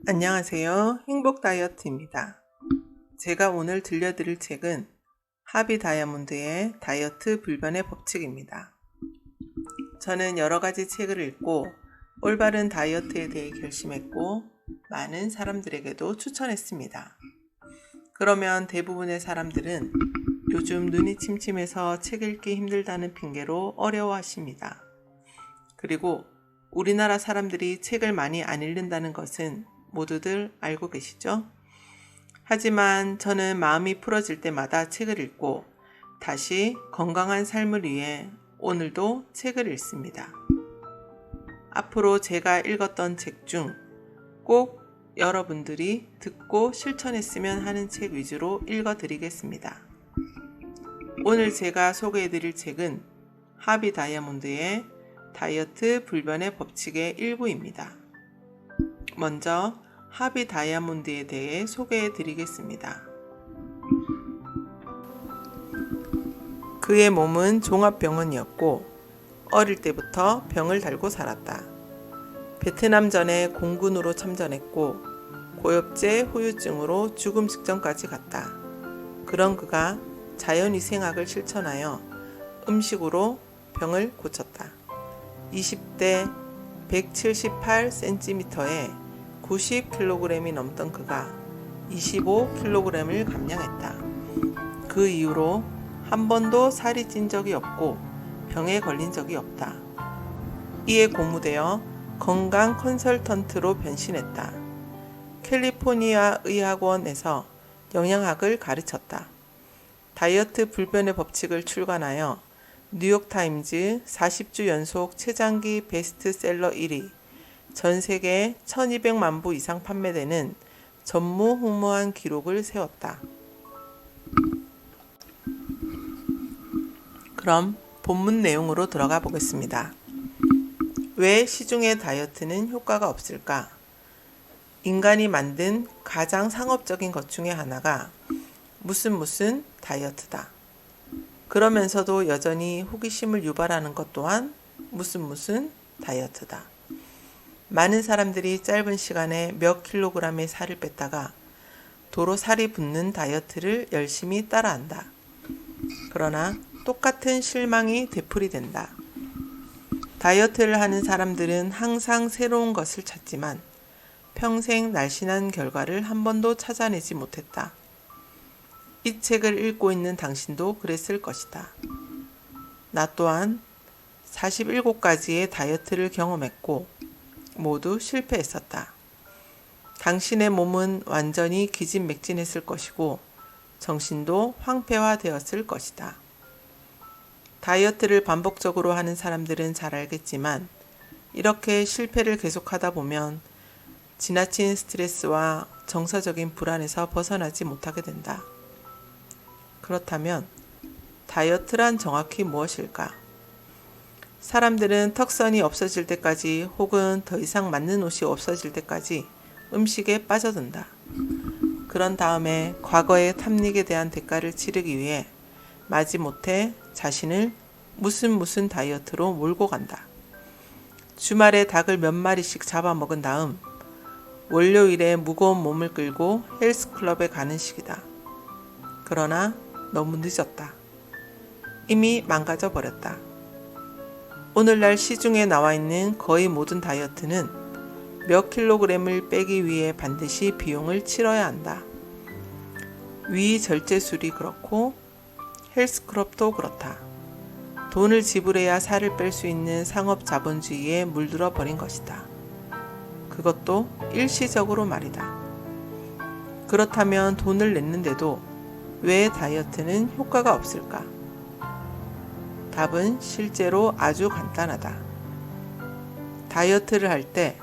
안녕하세요. 행복 다이어트입니다. 제가 오늘 들려드릴 책은 하비 다이아몬드의 다이어트 불변의 법칙입니다. 저는 여러 가지 책을 읽고 올바른 다이어트에 대해 결심했고 많은 사람들에게도 추천했습니다. 그러면 대부분의 사람들은 요즘 눈이 침침해서 책 읽기 힘들다는 핑계로 어려워하십니다. 그리고 우리나라 사람들이 책을 많이 안 읽는다는 것은 모두들 알고 계시죠? 하지만 저는 마음이 풀어질 때마다 책을 읽고 다시 건강한 삶을 위해 오늘도 책을 읽습니다. 앞으로 제가 읽었던 책 중 꼭 여러분들이 듣고 실천했으면 하는 책 위주로 읽어드리겠습니다. 오늘 제가 소개해드릴 책은 하비 다이아몬드의 다이어트 불변의 법칙의 일부입니다. 먼저 하비 다이아몬드에 대해 소개해 드리겠습니다. 그의 몸은 종합병원이었고 어릴 때부터 병을 달고 살았다. 베트남전에 공군으로 참전했고 고엽제 후유증으로 죽음 직전까지 갔다. 그런 그가 자연위생학을 실천하여 음식으로 병을 고쳤다. 20대 178cm에 90kg이 넘던 그가 25kg을 감량했다. 그 이후로 한 번도 살이 찐 적이 없고 병에 걸린 적이 없다. 이에 고무되어 건강 컨설턴트로 변신했다. 캘리포니아 의학원에서 영양학을 가르쳤다. 다이어트 불변의 법칙을 출간하여 뉴욕타임즈 40주 연속 최장기 베스트셀러 1위, 전 세계 1200만 부 이상 판매되는 전무후무한 기록을 세웠다. 그럼 본문 내용으로 들어가 보겠습니다. 왜 시중의 다이어트는 효과가 없을까? 인간이 만든 가장 상업적인 것 중에 하나가 무슨 다이어트다. 그러면서도 여전히 호기심을 유발하는 것 또한 무슨 다이어트다. 많은 사람들이 짧은 시간에 몇 킬로그램의 살을 뺐다가 도로 살이 붙는 다이어트를 열심히 따라한다. 그러나 똑같은 실망이 되풀이된다. 다이어트를 하는 사람들은 항상 새로운 것을 찾지만 평생 날씬한 결과를 한 번도 찾아내지 못했다. 이 책을 읽고 있는 당신도 그랬을 것이다. 나 또한 47가지의 다이어트를 경험했고 모두 실패했었다. 당신의 몸은 완전히 기진맥진했을 것이고 정신도 황폐화되었을 것이다. 다이어트를 반복적으로 하는 사람들은 잘 알겠지만 이렇게 실패를 계속하다 보면 지나친 스트레스와 정서적인 불안에서 벗어나지 못하게 된다. 그렇다면 다이어트란 정확히 무엇일까? 사람들은 턱선이 없어질 때까지 혹은 더 이상 맞는 옷이 없어질 때까지 음식에 빠져든다. 그런 다음에 과거의 탐닉에 대한 대가를 치르기 위해 마지못해 자신을 무슨 다이어트로 몰고 간다. 주말에 닭을 몇 마리씩 잡아먹은 다음 월요일에 무거운 몸을 끌고 헬스클럽에 가는 식이다. 그러나 너무 늦었다. 이미 망가져 버렸다. 오늘날 시중에 나와 있는 거의 모든 다이어트는 몇 킬로그램을 빼기 위해 반드시 비용을 치러야 한다. 위절제술이 그렇고 헬스클럽도 그렇다. 돈을 지불해야 살을 뺄 수 있는 상업 자본주의에 물들어 버린 것이다. 그것도 일시적으로 말이다. 그렇다면 돈을 냈는데도 왜 다이어트는 효과가 없을까? 답은 실제로 아주 간단하다. 다이어트를 할 때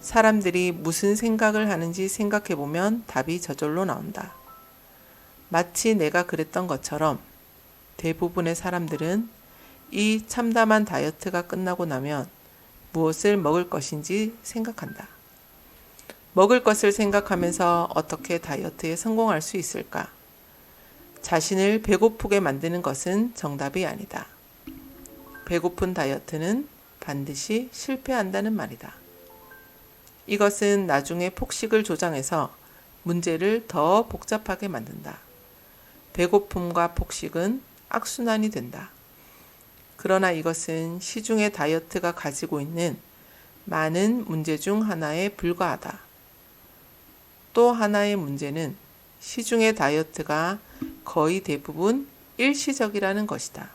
사람들이 무슨 생각을 하는지 생각해보면 답이 저절로 나온다. 마치 내가 그랬던 것처럼 대부분의 사람들은 이 참담한 다이어트가 끝나고 나면 무엇을 먹을 것인지 생각한다. 먹을 것을 생각하면서 어떻게 다이어트에 성공할 수 있을까? 자신을 배고프게 만드는 것은 정답이 아니다. 배고픈 다이어트는 반드시 실패한다는 말이다. 이것은 나중에 폭식을 조장해서 문제를 더 복잡하게 만든다. 배고픔과 폭식은 악순환이 된다. 그러나 이것은 시중의 다이어트가 가지고 있는 많은 문제 중 하나에 불과하다. 또 하나의 문제는 시중의 다이어트가 거의 대부분 일시적이라는 것이다.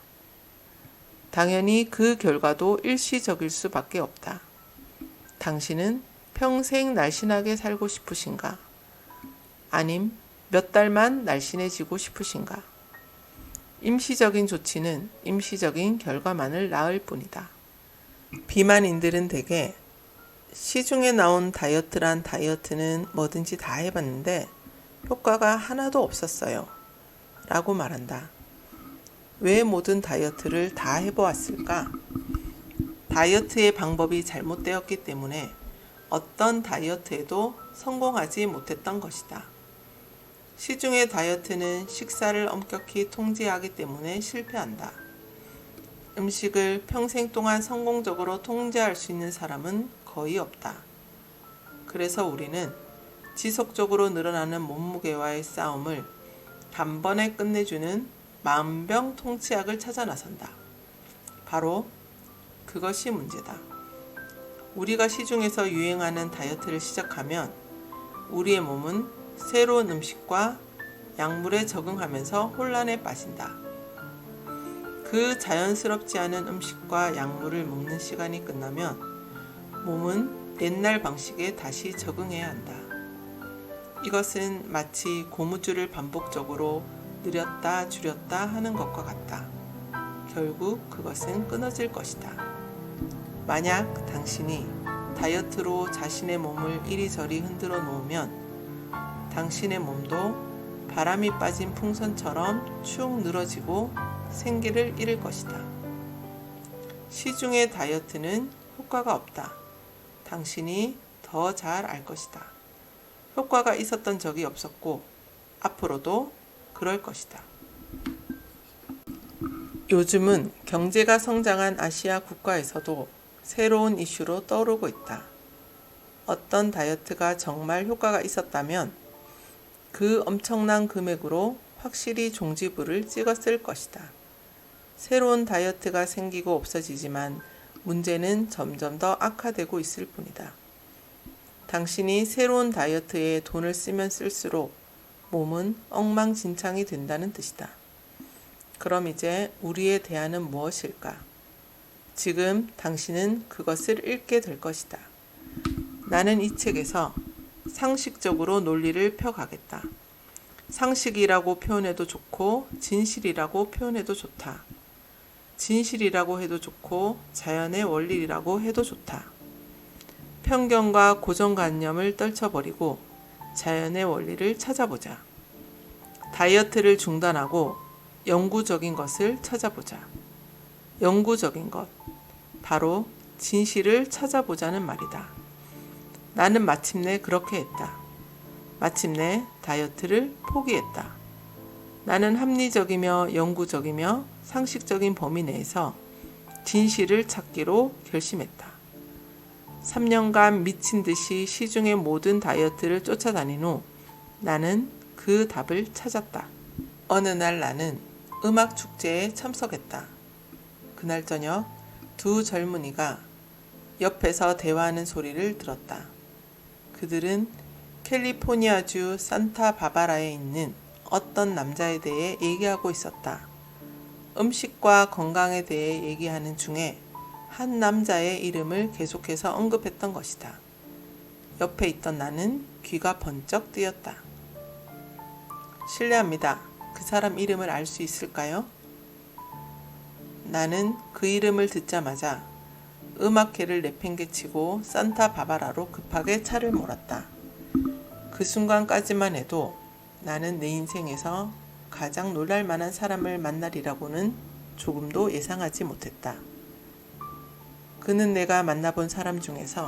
당연히 그 결과도 일시적일 수밖에 없다. 당신은 평생 날씬하게 살고 싶으신가? 아님 몇 달만 날씬해지고 싶으신가? 임시적인 조치는 임시적인 결과만을 낳을 뿐이다. 비만인들은 대개 시중에 나온 다이어트란 다이어트는 뭐든지 다 해봤는데 효과가 하나도 없었어요. 라고 말한다. 왜 모든 다이어트를 다 해보았을까? 다이어트의 방법이 잘못되었기 때문에 어떤 다이어트에도 성공하지 못했던 것이다. 시중의 다이어트는 식사를 엄격히 통제하기 때문에 실패한다. 음식을 평생 동안 성공적으로 통제할 수 있는 사람은 거의 없다. 그래서 우리는 지속적으로 늘어나는 몸무게와의 싸움을 단번에 끝내주는 만병 통치약을 찾아 나선다. 바로 그것이 문제다. 우리가 시중에서 유행하는 다이어트를 시작하면 우리의 몸은 새로운 음식과 약물에 적응하면서 혼란에 빠진다. 그 자연스럽지 않은 음식과 약물을 먹는 시간이 끝나면 몸은 옛날 방식에 다시 적응해야 한다. 이것은 마치 고무줄을 반복적으로 늘렸다 줄였다 하는 것과 같다. 결국 그것은 끊어질 것이다. 만약 당신이 다이어트로 자신의 몸을 이리저리 흔들어 놓으면 당신의 몸도 바람이 빠진 풍선처럼 축 늘어지고 생기를 잃을 것이다. 시중의 다이어트는 효과가 없다. 당신이 더 잘 알 것이다. 효과가 있었던 적이 없었고 앞으로도 그럴 것이다. 요즘은 경제가 성장한 아시아 국가에서도 새로운 이슈로 떠오르고 있다. 어떤 다이어트가 정말 효과가 있었다면 그 엄청난 금액으로 확실히 종지부를 찍었을 것이다. 새로운 다이어트가 생기고 없어지지만 문제는 점점 더 악화되고 있을 뿐이다. 당신이 새로운 다이어트에 돈을 쓰면 쓸수록 몸은 엉망진창이 된다는 뜻이다. 그럼 이제 우리의 대안은 무엇일까? 지금 당신은 그것을 읽게 될 것이다. 나는 이 책에서 상식적으로 논리를 펴가겠다. 상식이라고 표현해도 좋고 진실이라고 표현해도 좋다. 진실이라고 해도 좋고 자연의 원리라고 해도 좋다. 편견과 고정관념을 떨쳐버리고 자연의 원리를 찾아보자. 다이어트를 중단하고 영구적인 것을 찾아보자. 영구적인 것, 바로 진실을 찾아보자는 말이다. 나는 마침내 그렇게 했다. 마침내 다이어트를 포기했다. 나는 합리적이며 영구적이며 상식적인 범위 내에서 진실을 찾기로 결심했다. 3년간 미친 듯이 시중의 모든 다이어트를 쫓아다닌 후 나는 그 답을 찾았다. 어느 날 나는 음악 축제에 참석했다. 그날 저녁 두 젊은이가 옆에서 대화하는 소리를 들었다. 그들은 캘리포니아주 산타바바라에 있는 어떤 남자에 대해 얘기하고 있었다. 음식과 건강에 대해 얘기하는 중에 한 남자의 이름을 계속해서 언급했던 것이다. 옆에 있던 나는 귀가 번쩍 뜨였다. 실례합니다. 그 사람 이름을 알 수 있을까요? 나는 그 이름을 듣자마자 음악회를 내팽개치고 산타바바라로 급하게 차를 몰았다. 그 순간까지만 해도 나는 내 인생에서 가장 놀랄 만한 사람을 만나리라고는 조금도 예상하지 못했다. 그는 내가 만나본 사람 중에서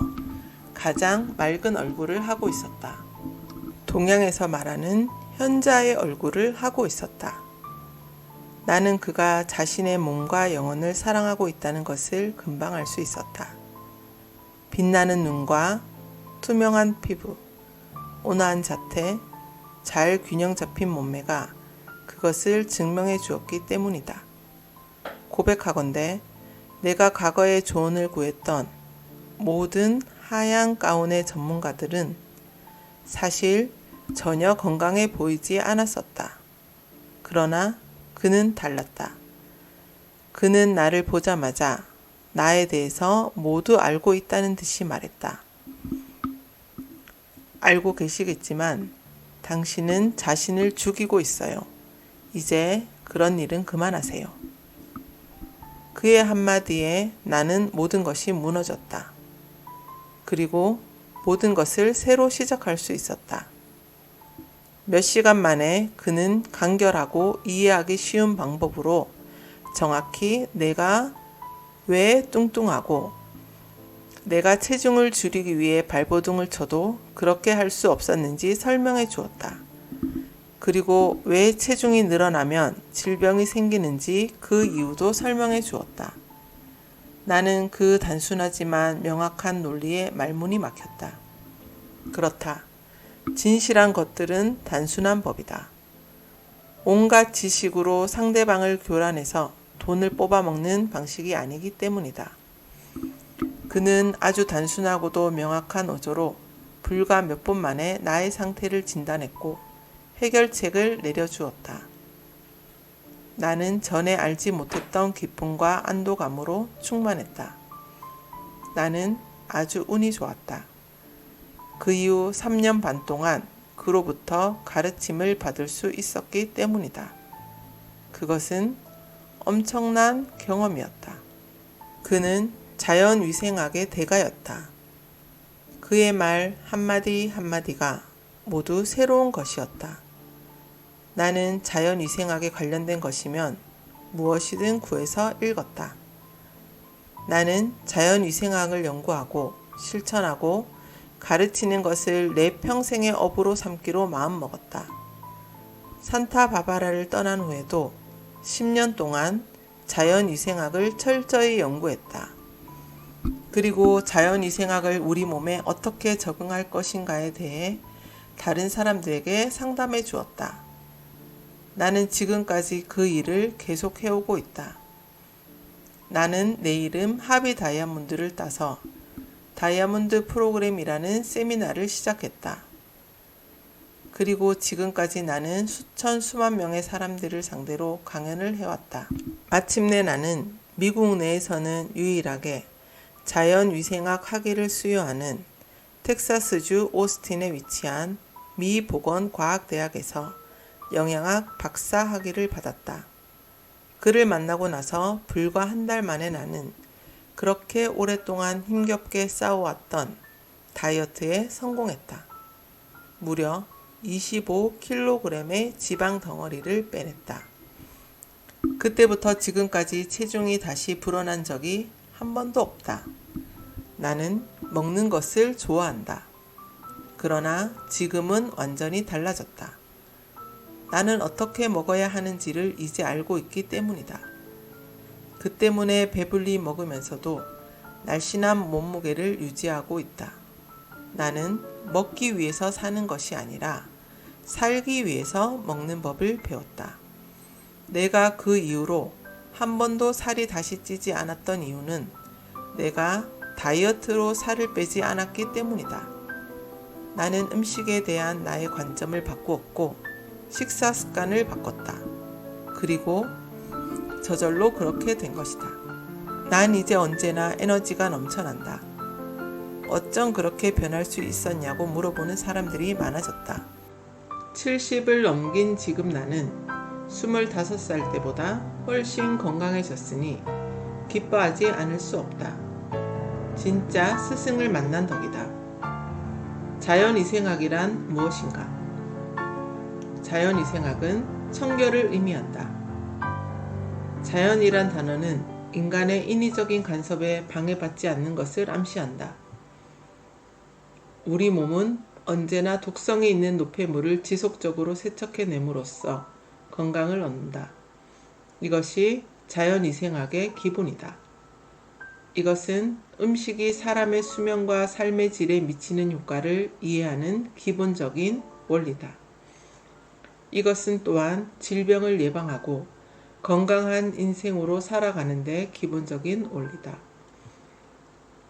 가장 맑은 얼굴을 하고 있었다. 동양에서 말하는 현자의 얼굴을 하고 있었다. 나는 그가 자신의 몸과 영혼을 사랑하고 있다는 것을 금방 알 수 있었다. 빛나는 눈과 투명한 피부, 온화한 자태, 잘 균형 잡힌 몸매가 그것을 증명해 주었기 때문이다. 고백하건대 내가 과거에 조언을 구했던 모든 하얀 가운의 전문가들은 사실 전혀 건강해 보이지 않았었다. 그러나 그는 달랐다. 그는 나를 보자마자 나에 대해서 모두 알고 있다는 듯이 말했다. 알고 계시겠지만 당신은 자신을 죽이고 있어요. 이제 그런 일은 그만하세요. 그의 한마디에 나는 모든 것이 무너졌다. 그리고 모든 것을 새로 시작할 수 있었다. 몇 시간 만에 그는 간결하고 이해하기 쉬운 방법으로 정확히 내가 왜 뚱뚱하고 내가 체중을 줄이기 위해 발버둥을 쳐도 그렇게 할 수 없었는지 설명해 주었다. 그리고 왜 체중이 늘어나면 질병이 생기는지 그 이유도 설명해 주었다. 나는 그 단순하지만 명확한 논리에 말문이 막혔다. 그렇다. 진실한 것들은 단순한 법이다. 온갖 지식으로 상대방을 교란해서 돈을 뽑아먹는 방식이 아니기 때문이다. 그는 아주 단순하고도 명확한 어조로 불과 몇 분 만에 나의 상태를 진단했고 해결책을 내려주었다. 나는 전에 알지 못했던 기쁨과 안도감으로 충만했다. 나는 아주 운이 좋았다. 그 이후 3년 반 동안 그로부터 가르침을 받을 수 있었기 때문이다. 그것은 엄청난 경험이었다. 그는 자연위생학의 대가였다. 그의 말 한마디 한마디가 모두 새로운 것이었다. 나는 자연위생학에 관련된 것이면 무엇이든 구해서 읽었다. 나는 자연위생학을 연구하고 실천하고 가르치는 것을 내 평생의 업으로 삼기로 마음먹었다. 산타바바라를 떠난 후에도 10년 동안 자연위생학을 철저히 연구했다. 그리고 자연위생학을 우리 몸에 어떻게 적응할 것인가에 대해 다른 사람들에게 상담해 주었다. 나는 지금까지 그 일을 계속 해오고 있다. 나는 내 이름 하비 다이아몬드를 따서 다이아몬드 프로그램이라는 세미나를 시작했다. 그리고 지금까지 나는 수만 명의 사람들을 상대로 강연을 해왔다. 마침내 나는 미국 내에서는 유일하게 자연위생학 학위를 수여하는 텍사스주 오스틴에 위치한 미 보건과학대학에서 영양학 박사 학위를 받았다. 그를 만나고 나서 불과 한 달 만에 나는 그렇게 오랫동안 힘겹게 싸워왔던 다이어트에 성공했다. 무려 25kg의 지방 덩어리를 빼냈다. 그때부터 지금까지 체중이 다시 불어난 적이 한 번도 없다. 나는 먹는 것을 좋아한다. 그러나 지금은 완전히 달라졌다. 나는 어떻게 먹어야 하는지를 이제 알고 있기 때문이다. 그 때문에 배불리 먹으면서도 날씬한 몸무게를 유지하고 있다. 나는 먹기 위해서 사는 것이 아니라 살기 위해서 먹는 법을 배웠다. 내가 그 이후로 한 번도 살이 다시 찌지 않았던 이유는 내가 다이어트로 살을 빼지 않았기 때문이다. 나는 음식에 대한 나의 관점을 바꾸었고 식사 습관을 바꿨다. 그리고 저절로 그렇게 된 것이다. 난 이제 언제나 에너지가 넘쳐난다. 어쩜 그렇게 변할 수 있었냐고 물어보는 사람들이 많아졌다. 70을 넘긴 지금 나는 25살 때보다 훨씬 건강해졌으니 기뻐하지 않을 수 없다. 진짜 스승을 만난 덕이다. 자연위생학이란 무엇인가? 자연위생학은 청결을 의미한다. 자연이란 단어는 인간의 인위적인 간섭에 방해받지 않는 것을 암시한다. 우리 몸은 언제나 독성이 있는 노폐물을 지속적으로 세척해냄으로써 건강을 얻는다. 이것이 자연위생학의 기본이다. 이것은 음식이 사람의 수명과 삶의 질에 미치는 효과를 이해하는 기본적인 원리다. 이것은 또한 질병을 예방하고 건강한 인생으로 살아가는 데 기본적인 원리다.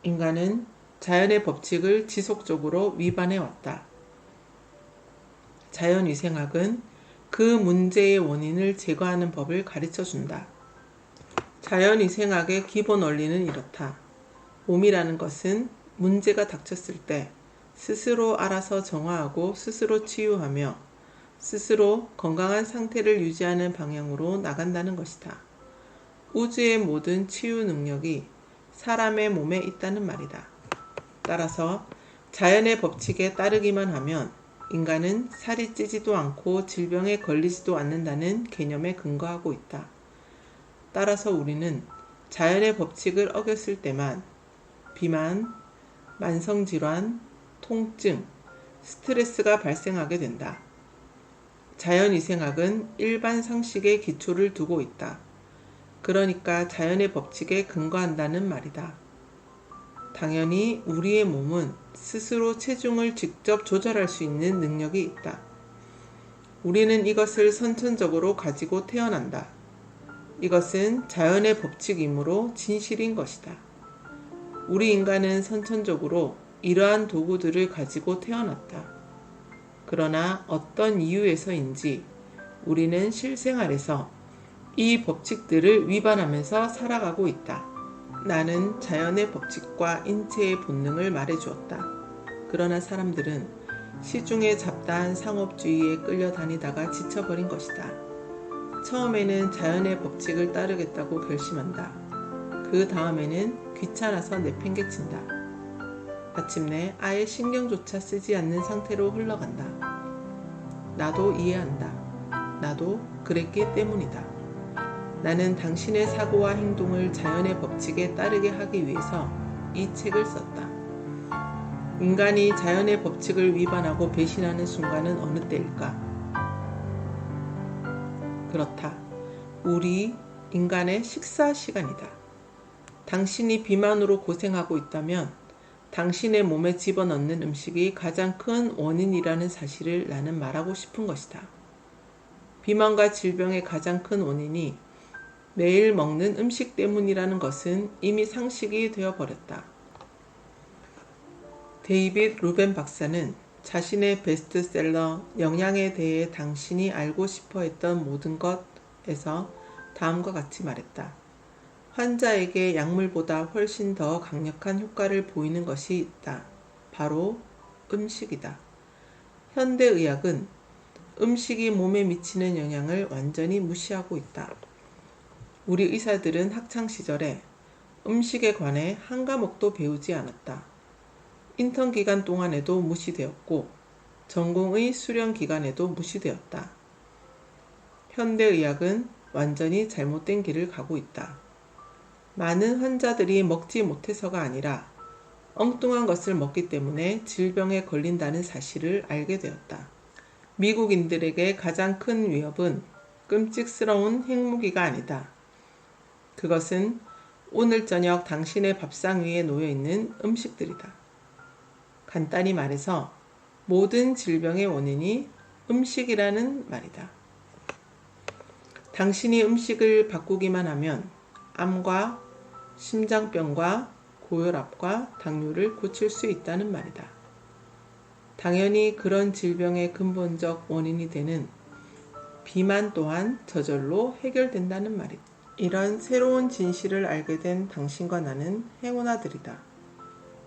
인간은 자연의 법칙을 지속적으로 위반해 왔다. 자연위생학은 그 문제의 원인을 제거하는 법을 가르쳐 준다. 자연위생학의 기본 원리는 이렇다. 몸이라는 것은 문제가 닥쳤을 때 스스로 알아서 정화하고 스스로 치유하며 스스로 건강한 상태를 유지하는 방향으로 나간다는 것이다. 우주의 모든 치유 능력이 사람의 몸에 있다는 말이다. 따라서 자연의 법칙에 따르기만 하면 인간은 살이 찌지도 않고 질병에 걸리지도 않는다는 개념에 근거하고 있다. 따라서 우리는 자연의 법칙을 어겼을 때만 비만, 만성질환, 통증, 스트레스가 발생하게 된다. 자연위생학은 일반 상식에 기초를 두고 있다. 그러니까 자연의 법칙에 근거한다는 말이다. 당연히 우리의 몸은 스스로 체중을 직접 조절할 수 있는 능력이 있다. 우리는 이것을 선천적으로 가지고 태어난다. 이것은 자연의 법칙이므로 진실인 것이다. 우리 인간은 선천적으로 이러한 도구들을 가지고 태어났다. 그러나 어떤 이유에서인지 우리는 실생활에서 이 법칙들을 위반하면서 살아가고 있다. 나는 자연의 법칙과 인체의 본능을 말해주었다. 그러나 사람들은 시중에 잡다한 상업주의에 끌려다니다가 지쳐버린 것이다. 처음에는 자연의 법칙을 따르겠다고 결심한다. 그 다음에는 귀찮아서 내팽개친다. 마침내 아예 신경조차 쓰지 않는 상태로 흘러간다. 나도 이해한다. 나도 그랬기 때문이다. 나는 당신의 사고와 행동을 자연의 법칙에 따르게 하기 위해서 이 책을 썼다. 인간이 자연의 법칙을 위반하고 배신하는 순간은 어느 때일까? 그렇다. 우리 인간의 식사 시간이다. 당신이 비만으로 고생하고 있다면 당신의 몸에 집어넣는 음식이 가장 큰 원인이라는 사실을 나는 말하고 싶은 것이다. 비만과 질병의 가장 큰 원인이 매일 먹는 음식 때문이라는 것은 이미 상식이 되어버렸다. 데이빗 루벤 박사는 자신의 베스트셀러 영양에 대해 당신이 알고 싶어 했던 모든 것에서 다음과 같이 말했다. 환자에게 약물보다 훨씬 더 강력한 효과를 보이는 것이 있다. 바로 음식이다. 현대의학은 음식이 몸에 미치는 영향을 완전히 무시하고 있다. 우리 의사들은 학창시절에 음식에 관해 한 과목도 배우지 않았다. 인턴 기간 동안에도 무시되었고 전공의 수련 기간에도 무시되었다. 현대의학은 완전히 잘못된 길을 가고 있다. 많은 환자들이 먹지 못해서가 아니라 엉뚱한 것을 먹기 때문에 질병에 걸린다는 사실을 알게 되었다. 미국인들에게 가장 큰 위협은 끔찍스러운 핵무기가 아니다. 그것은 오늘 저녁 당신의 밥상 위에 놓여있는 음식들이다. 간단히 말해서 모든 질병의 원인이 음식이라는 말이다. 당신이 음식을 바꾸기만 하면 암과 심장병과 고혈압과 당뇨를 고칠 수 있다는 말이다. 당연히 그런 질병의 근본적 원인이 되는 비만 또한 저절로 해결된다는 말이다. 이런 새로운 진실을 알게 된 당신과 나는 행운아들이다.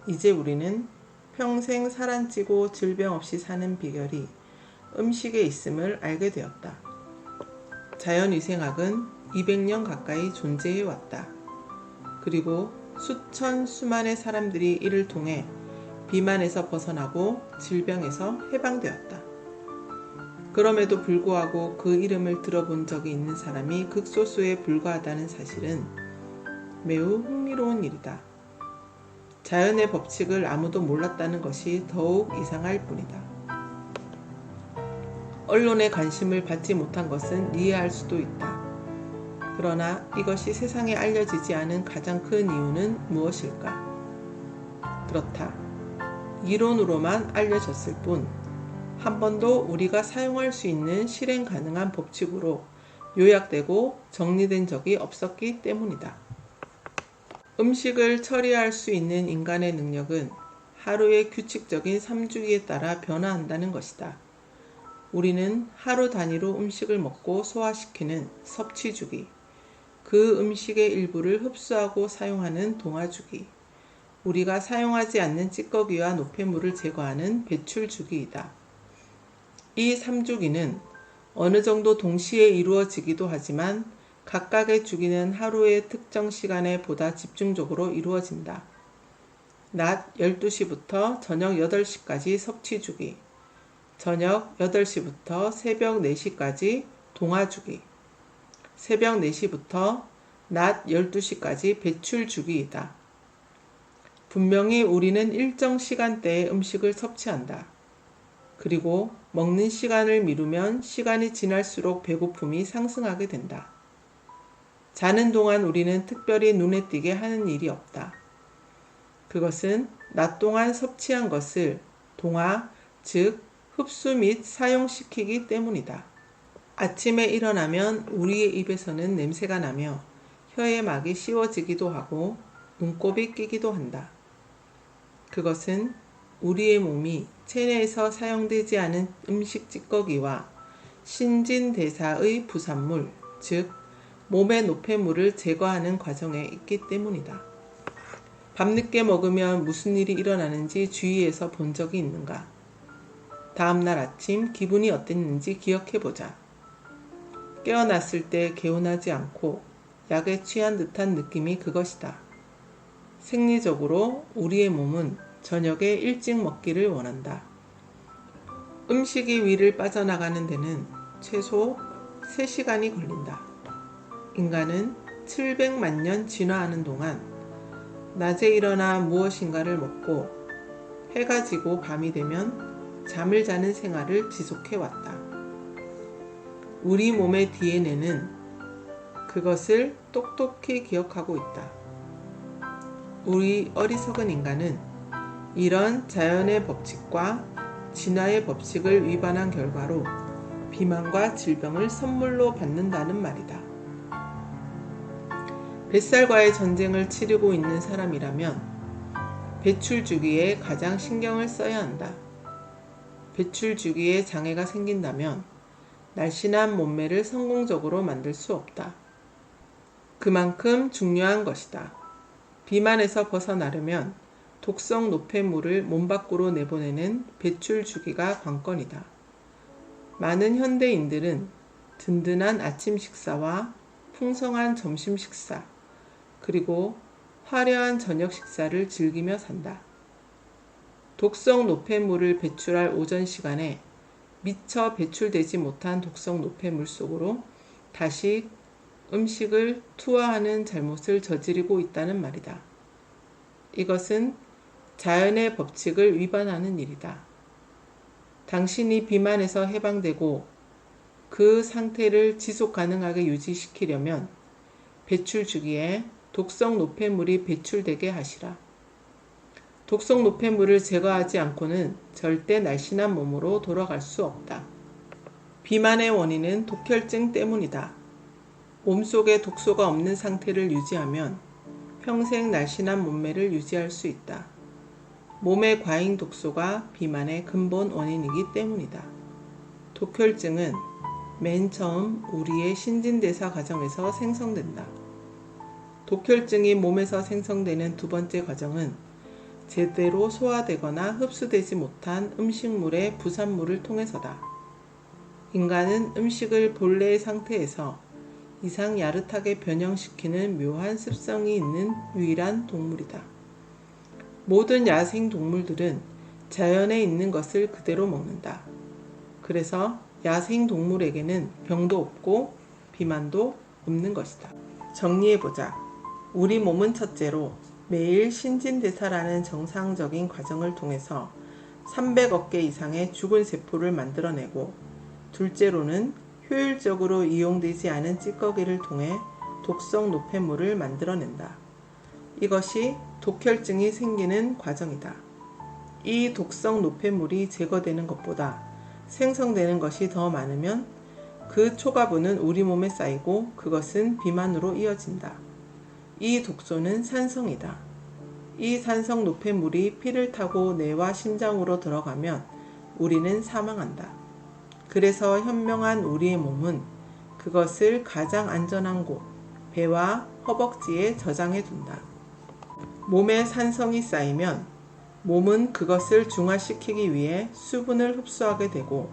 이제 우리는 평생 살 안 찌고 질병 없이 사는 비결이 음식에 있음을 알게 되었다. 자연위생학은 200년 가까이 존재해 왔다. 그리고 수천 수만의 사람들이 이를 통해 비만에서 벗어나고 질병에서 해방되었다. 그럼에도 불구하고 그 이름을 들어본 적이 있는 사람이 극소수에 불과하다는 사실은 매우 흥미로운 일이다. 자연의 법칙을 아무도 몰랐다는 것이 더욱 이상할 뿐이다. 언론의 관심을 받지 못한 것은 이해할 수도 있다. 그러나 이것이 세상에 알려지지 않은 가장 큰 이유는 무엇일까? 그렇다. 이론으로만 알려졌을 뿐 한 번도 우리가 사용할 수 있는 실행 가능한 법칙으로 요약되고 정리된 적이 없었기 때문이다. 음식을 처리할 수 있는 인간의 능력은 하루의 규칙적인 3주기에 따라 변화한다는 것이다. 우리는 하루 단위로 음식을 먹고 소화시키는 섭취주기, 그 음식의 일부를 흡수하고 사용하는 동화주기, 우리가 사용하지 않는 찌꺼기와 노폐물을 제거하는 배출주기이다. 이 3주기는 어느 정도 동시에 이루어지기도 하지만 각각의 주기는 하루의 특정 시간에 보다 집중적으로 이루어진다. 낮 12시부터 저녁 8시까지 섭취주기, 저녁 8시부터 새벽 4시까지 동화주기, 새벽 4시부터 낮 12시까지 배출주기이다. 분명히 우리는 일정 시간대에 음식을 섭취한다. 그리고 먹는 시간을 미루면 시간이 지날수록 배고픔이 상승하게 된다. 자는 동안 우리는 특별히 눈에 띄게 하는 일이 없다. 그것은 낮 동안 섭취한 것을 동화, 즉 흡수 및 사용시키기 때문이다. 아침에 일어나면 우리의 입에서는 냄새가 나며 혀의 막이 씌워지기도 하고 눈곱이 끼기도 한다. 그것은 우리의 몸이 체내에서 사용되지 않은 음식 찌꺼기와 신진대사의 부산물, 즉 몸의 노폐물을 제거하는 과정에 있기 때문이다. 밤늦게 먹으면 무슨 일이 일어나는지 주위에서 본 적이 있는가? 다음날 아침 기분이 어땠는지 기억해보자. 깨어났을 때 개운하지 않고 약에 취한 듯한 느낌이 그것이다. 생리적으로 우리의 몸은 저녁에 일찍 먹기를 원한다. 음식이 위를 빠져나가는 데는 최소 3시간이 걸린다. 인간은 700만 년 진화하는 동안 낮에 일어나 무엇인가를 먹고 해가 지고 밤이 되면 잠을 자는 생활을 지속해왔다. 우리 몸의 DNA는 그것을 똑똑히 기억하고 있다. 우리 어리석은 인간은 이런 자연의 법칙과 진화의 법칙을 위반한 결과로 비만과 질병을 선물로 받는다는 말이다. 뱃살과의 전쟁을 치르고 있는 사람이라면 배출 주기에 가장 신경을 써야 한다. 배출 주기에 장애가 생긴다면 날씬한 몸매를 성공적으로 만들 수 없다. 그만큼 중요한 것이다. 비만에서 벗어나려면 독성 노폐물을 몸 밖으로 내보내는 배출 주기가 관건이다. 많은 현대인들은 든든한 아침 식사와 풍성한 점심 식사, 그리고 화려한 저녁 식사를 즐기며 산다. 독성 노폐물을 배출할 오전 시간에 미처 배출되지 못한 독성 노폐물 속으로 다시 음식을 투하하는 잘못을 저지르고 있다는 말이다. 이것은 자연의 법칙을 위반하는 일이다. 당신이 비만에서 해방되고 그 상태를 지속 가능하게 유지시키려면 배출 주기에 독성 노폐물이 배출되게 하시라. 독성 노폐물을 제거하지 않고는 절대 날씬한 몸으로 돌아갈 수 없다. 비만의 원인은 독혈증 때문이다. 몸속에 독소가 없는 상태를 유지하면 평생 날씬한 몸매를 유지할 수 있다. 몸의 과잉 독소가 비만의 근본 원인이기 때문이다. 독혈증은 맨 처음 우리의 신진대사 과정에서 생성된다. 독혈증이 몸에서 생성되는 두 번째 과정은 제대로 소화되거나 흡수되지 못한 음식물의 부산물을 통해서다. 인간은 음식을 본래의 상태에서 이상 야릇하게 변형시키는 묘한 습성이 있는 유일한 동물이다. 모든 야생 동물들은 자연에 있는 것을 그대로 먹는다. 그래서 야생 동물에게는 병도 없고 비만도 없는 것이다. 정리해보자. 우리 몸은 첫째로 매일 신진대사라는 정상적인 과정을 통해서 300억 개 이상의 죽은 세포를 만들어내고, 둘째로는 효율적으로 이용되지 않은 찌꺼기를 통해 독성 노폐물을 만들어낸다. 이것이 독혈증이 생기는 과정이다. 이 독성 노폐물이 제거되는 것보다 생성되는 것이 더 많으면 그 초과분은 우리 몸에 쌓이고 그것은 비만으로 이어진다. 이 독소는 산성이다. 이 산성 노폐물이 피를 타고 뇌와 심장으로 들어가면 우리는 사망한다. 그래서 현명한 우리의 몸은 그것을 가장 안전한 곳, 배와 허벅지에 저장해 둔다. 몸에 산성이 쌓이면 몸은 그것을 중화시키기 위해 수분을 흡수하게 되고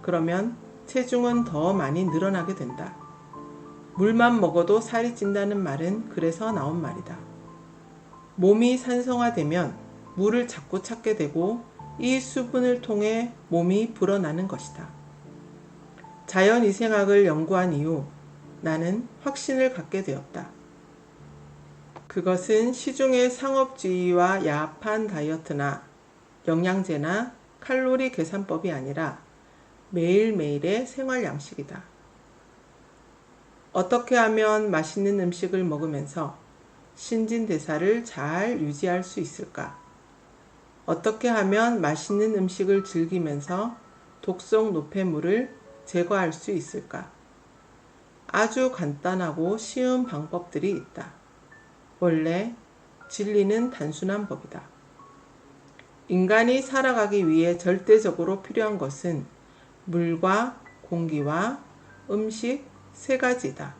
그러면 체중은 더 많이 늘어나게 된다. 물만 먹어도 살이 찐다는 말은 그래서 나온 말이다. 몸이 산성화되면 물을 자꾸 찾게 되고 이 수분을 통해 몸이 불어나는 것이다. 자연위생학을 연구한 이후 나는 확신을 갖게 되었다. 그것은 시중의 상업주의와 야합한 다이어트나 영양제나 칼로리 계산법이 아니라 매일매일의 생활 양식이다. 어떻게 하면 맛있는 음식을 먹으면서 신진대사를 잘 유지할 수 있을까? 어떻게 하면 맛있는 음식을 즐기면서 독성 노폐물을 제거할 수 있을까? 아주 간단하고 쉬운 방법들이 있다. 원래 진리는 단순한 법이다. 인간이 살아가기 위해 절대적으로 필요한 것은 물과 공기와 음식 세 가지다.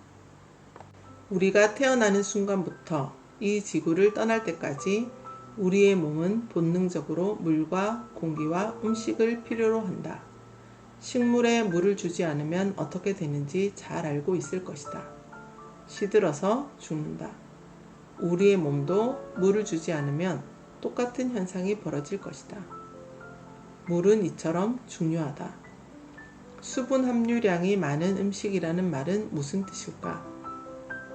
우리가 태어나는 순간부터 이 지구를 떠날 때까지 우리의 몸은 본능적으로 물과 공기와 음식을 필요로 한다. 식물에 물을 주지 않으면 어떻게 되는지 잘 알고 있을 것이다. 시들어서 죽는다. 우리의 몸도 물을 주지 않으면 똑같은 현상이 벌어질 것이다. 물은 이처럼 중요하다. 수분 함유량이 많은 음식이라는 말은 무슨 뜻일까?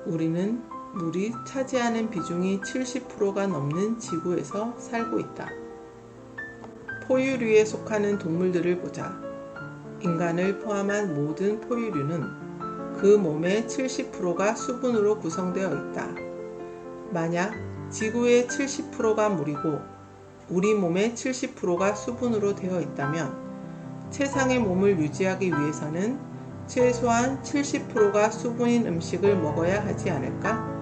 우리는 물이 차지하는 비중이 70%가 넘는 지구에서 살고 있다. 포유류에 속하는 동물들을 보자. 인간을 포함한 모든 포유류는 그 몸의 70%가 수분으로 구성되어 있다. 만약 지구의 70%가 물이고 우리 몸의 70%가 수분으로 되어 있다면 최상의 몸을 유지하기 위해서는 최소한 70%가 수분인 음식을 먹어야 하지 않을까?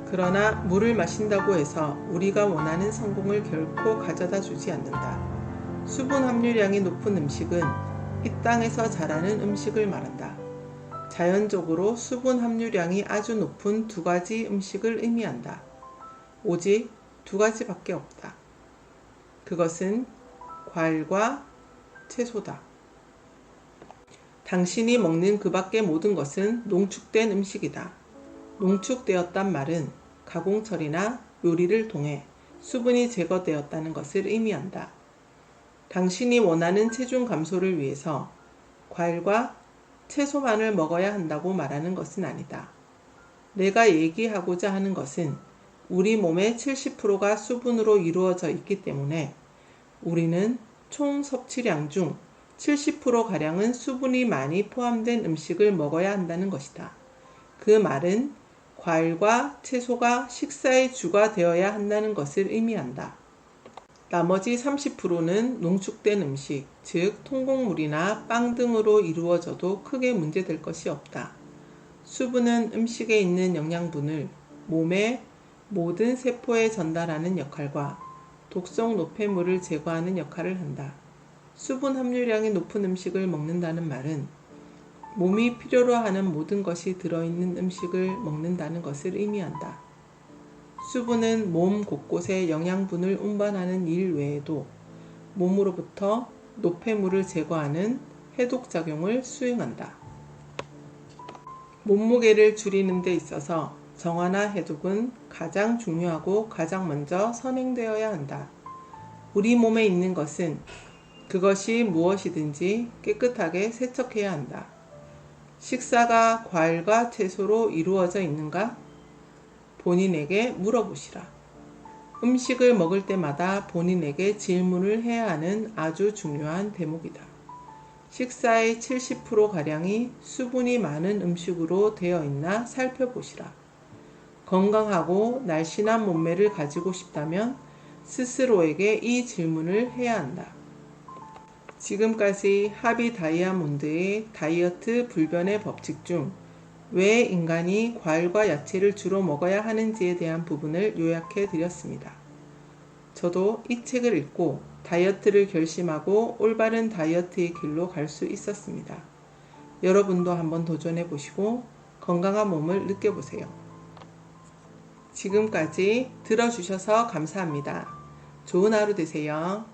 그러나 물을 마신다고 해서 우리가 원하는 성공을 결코 가져다 주지 않는다. 수분 함유량이 높은 음식은 이 땅에서 자라는 음식을 말한다. 자연적으로 수분 함유량이 아주 높은 두 가지 음식을 의미한다. 오직 두 가지밖에 없다. 그것은 과일과 채소다. 당신이 먹는 그 밖의 모든 것은 농축된 음식이다. 농축되었단 말은 가공 처리나 요리를 통해 수분이 제거되었다는 것을 의미한다. 당신이 원하는 체중 감소를 위해서 과일과 채소만을 먹어야 한다고 말하는 것은 아니다. 내가 얘기하고자 하는 것은 우리 몸의 70%가 수분으로 이루어져 있기 때문에 우리는 총 섭취량 중 70%가량은 수분이 많이 포함된 음식을 먹어야 한다는 것이다. 그 말은 과일과 채소가 식사의 주가 되어야 한다는 것을 의미한다. 나머지 30%는 농축된 음식, 즉 통곡물이나 빵 등으로 이루어져도 크게 문제될 것이 없다. 수분은 음식에 있는 영양분을 몸의 모든 세포에 전달하는 역할과 독성 노폐물을 제거하는 역할을 한다. 수분 함유량이 높은 음식을 먹는다는 말은 몸이 필요로 하는 모든 것이 들어있는 음식을 먹는다는 것을 의미한다. 수분은 몸 곳곳에 영양분을 운반하는 일 외에도 몸으로부터 노폐물을 제거하는 해독작용을 수행한다. 몸무게를 줄이는 데 있어서 정화나 해독은 가장 중요하고 가장 먼저 선행되어야 한다. 우리 몸에 있는 것은 그것이 무엇이든지 깨끗하게 세척해야 한다. 식사가 과일과 채소로 이루어져 있는가? 본인에게 물어보시라. 음식을 먹을 때마다 본인에게 질문을 해야 하는 아주 중요한 대목이다. 식사의 70%가량이 수분이 많은 음식으로 되어 있나 살펴보시라. 건강하고 날씬한 몸매를 가지고 싶다면 스스로에게 이 질문을 해야 한다. 지금까지 하비 다이아몬드의 다이어트 불변의 법칙 중 왜 인간이 과일과 야채를 주로 먹어야 하는지에 대한 부분을 요약해 드렸습니다. 저도 이 책을 읽고 다이어트를 결심하고 올바른 다이어트의 길로 갈 수 있었습니다. 여러분도 한번 도전해 보시고 건강한 몸을 느껴보세요. 지금까지 들어주셔서 감사합니다. 좋은 하루 되세요.